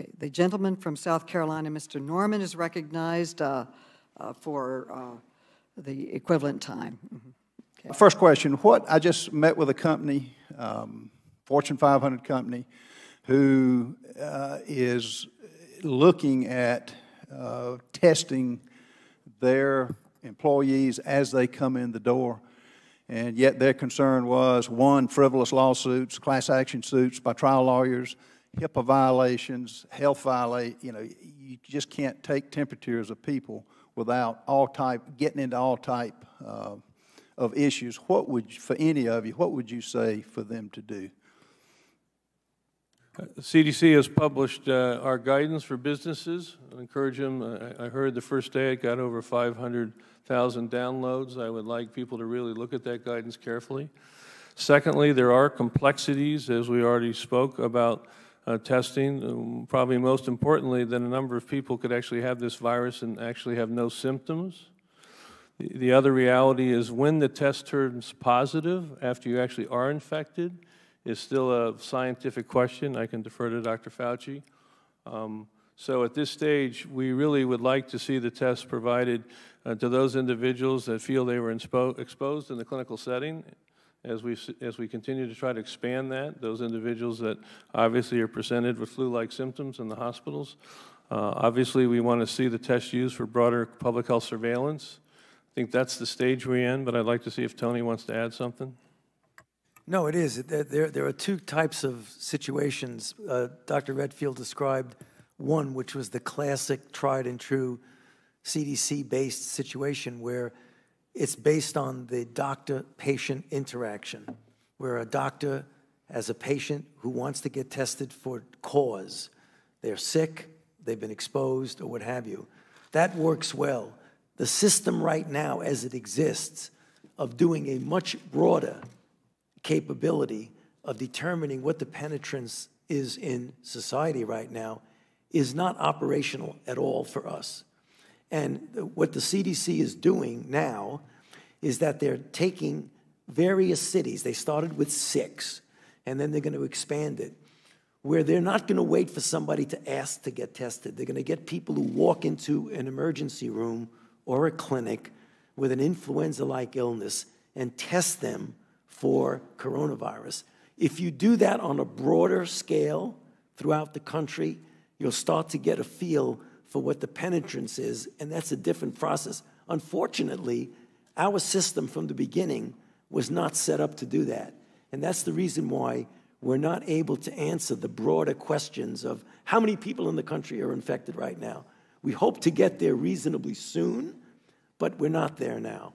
Okay, the gentleman from South Carolina, Mr. Norman, is recognized for the equivalent time. Okay. First question, I just met with a company, Fortune 500 company, who is looking at testing their employees as they come in the door. And yet their concern was, one, frivolous lawsuits, class action suits by trial lawyers, HIPAA violations, health you just can't take temperatures of people without getting into all type of issues. For any of you, what would you say for them to do? The CDC has published our guidance for businesses. I encourage them. I heard the first day it got over 500,000 downloads. I would like people to really look at that guidance carefully. Secondly, there are complexities, as we already spoke about testing. Probably most importantly, that a number of people could actually have this virus and actually have no symptoms. The other reality is when the test turns positive after you actually are infected is still a scientific question. I can defer to Dr. Fauci. So at this stage, we really would like to see the test provided to those individuals that feel they were exposed in the clinical setting. As we continue to try to expand that, those individuals that obviously are presented with flu-like symptoms in the hospitals. Obviously, we want to see the test used for broader public health surveillance. I think that's the stage we're in, but I'd like to see if Tony wants to add something. No, it is. There are two types of situations. Dr. Redfield described one, which was the classic tried and true CDC-based situation where it's based on the doctor-patient interaction, where a doctor has a patient who wants to get tested for cause. They're sick, they've been exposed, or what have you. That works well. The system right now, as it exists, of doing a much broader capability of determining what the penetrance is in society right now is not operational at all for us. And what the CDC is doing now is that they're taking various cities. They started with 6, and then they're going to expand it, where they're not going to wait for somebody to ask to get tested. They're going to get people who walk into an emergency room or a clinic with an influenza-like illness and test them for coronavirus. If you do that on a broader scale throughout the country, you'll start to get a feel for what the penetrance is, and that's a different process. Unfortunately, our system from the beginning was not set up to do that, and that's the reason why we're not able to answer the broader questions of how many people in the country are infected right now. We hope to get there reasonably soon, but we're not there now.